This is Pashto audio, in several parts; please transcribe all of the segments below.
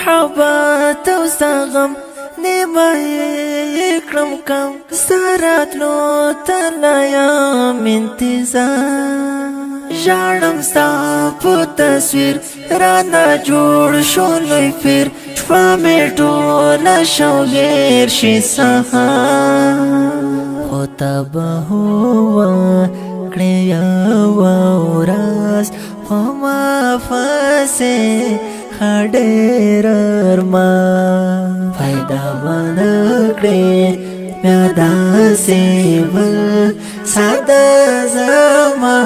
محبت او سغم نیمه اکرم کم سرات لو تلایم انتظار جاړم ستا په تصویر رانا جوړ شو لوی پیر شپه مې ټوله شوګیر شي سهار خو ته به هوا کړې یوه ورځ په ما پسې ښه ډېر ارمان پیدا به نه کړې بیا داسې بل ساده زما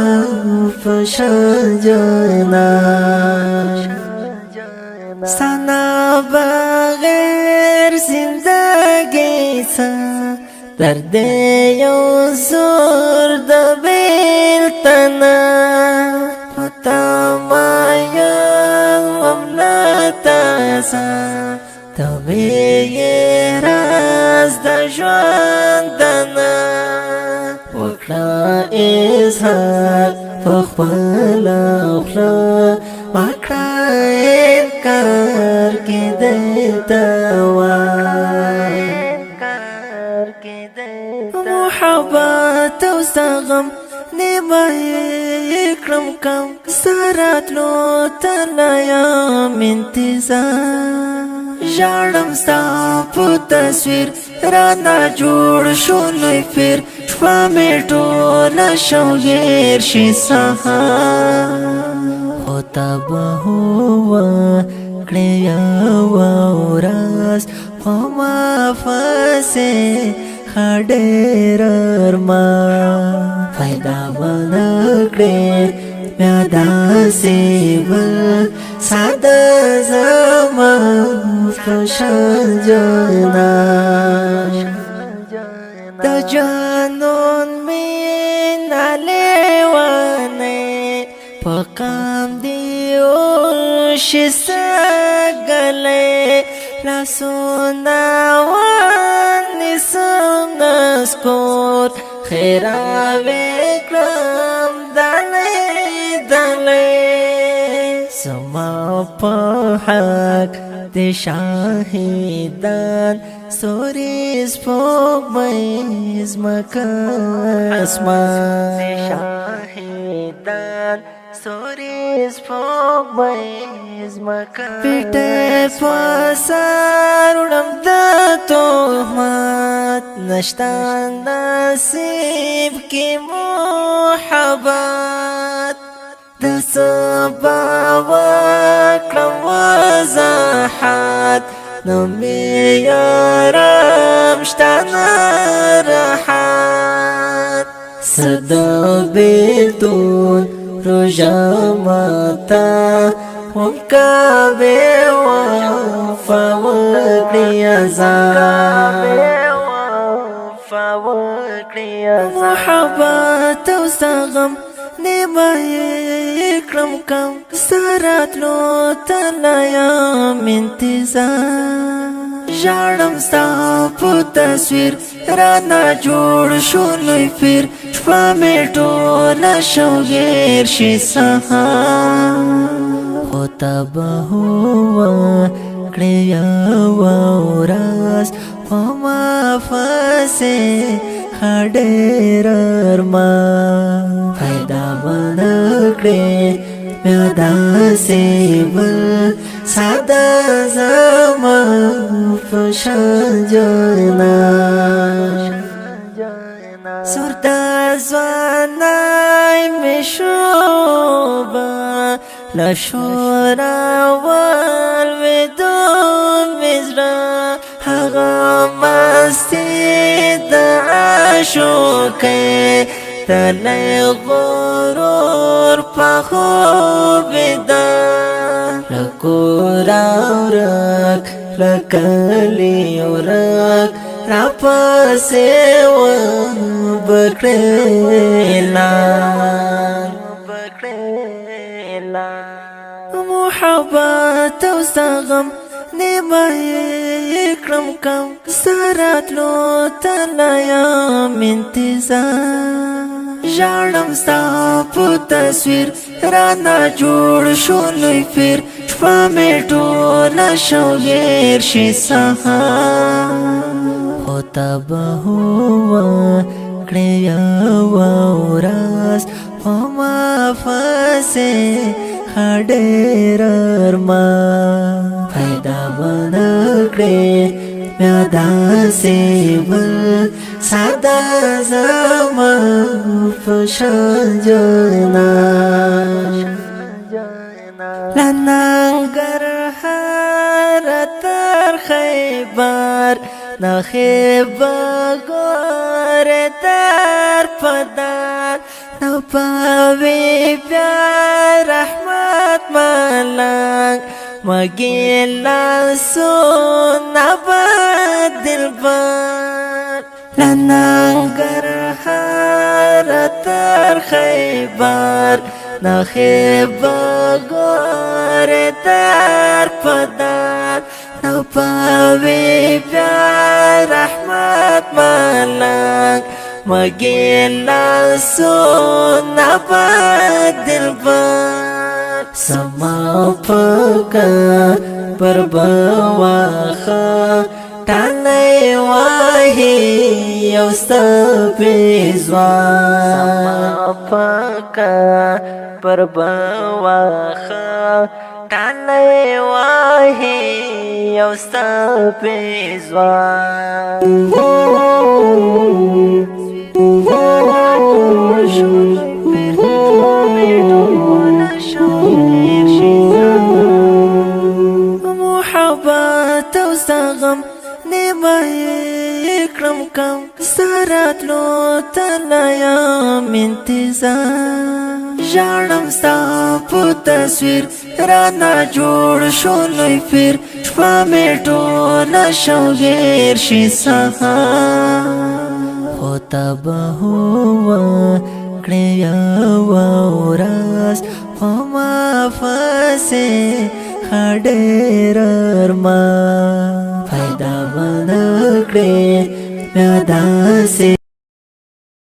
په شان جانان ستا نه بغیر زندګي څه درد یو زور د بېلتون خو ته ما یم له تاسه ته یې راز د ژوندنه وکړه اظهار په خپله خوله ما کړه انکار کېدی ته وایي محبت او سغم نیمه اکرم کم سرات لو تلایم انتظار جاړم ستا په تصویر رانا جوړ شو لوی پیر شپه مې ټوله شوګیر شي سهار خو ته به هوا کړې یوه ورځ په ما پسې ښه ډېر ارمان پیدا به نه کړې بیا داسې بل ساده زما په شان جانان د جانان مینه لیونی په قام دې وشي سږلی لاسونه ونیسم نسکور خیراوې کړم دلی دلی زما په حق د شاهدان ستوري سپوږمۍ ځمکه اسمان شاهدان ستوري سپوږمۍ ځمکه پیټه په سر وړم د تهمت نشته نصیب کې محبت د سبا وکړم وضاحت نو مې یارم شته نه راحت څه د بېلتون روژه ماته وکه بې وفا وکړي محبت او سغم نیمه اکرم کم سرات لو تلایم انتظار جاړم ستا په تصویر رانا جوړ شو لوی پیر شپه مې ټوله شوګیر شي سهار خو ته به هوا کړې یوه ورځ په ما پسې ښه ډېر ارمان پیدا به نه کړې بیا داسې بل ساده زما په شان جانان سور د ځوانۍ مې شوبه له شوره ولوېدو مې زړه هغه مستي د عاشقۍ تلی غرور په خوب ده له کوره ورک له کلي ورک راپسې وبکړې اعلان محبت او سغم نیمه اکرم کم سرات لو تلایم انتظار ژړم ستا په تصویر رانا جوړ شو لوی پیر شپه مې ټوله شوګیر شي سهار خو ته به وکړې یوه ورځ په ما پسې ښه ډېر ارمان پیدا به نه کړې بیا داسې بل ساده زما په شان جانان له ننګرهاره تر خیبر نه خیبه ګورې در په در نه پاوې بیا رحمت ملنګ مگی لاسونه به دلبر له ننګرهاره تر خیبر نه خیبه ګورې در په در نه پاوې بیا رحمت ملنګ مگی لاسونه به دلبر سما پکا پر بواخا ټانې واهي یو ستپېزوان سما پکا پر بواخا ټانې واهي یو ستپېزوان محبت او غم نیمه کړم کم سراتلو تلایم انتظار ژړم ستا په تصویر رانا جوړ شو لوی پیر شپه مې ټوله شوګیر شي سهار خو ته به وکړې یوه ورځ په ما پسې ښه ډېر ارمان پیدا به نه کړې بیا داسې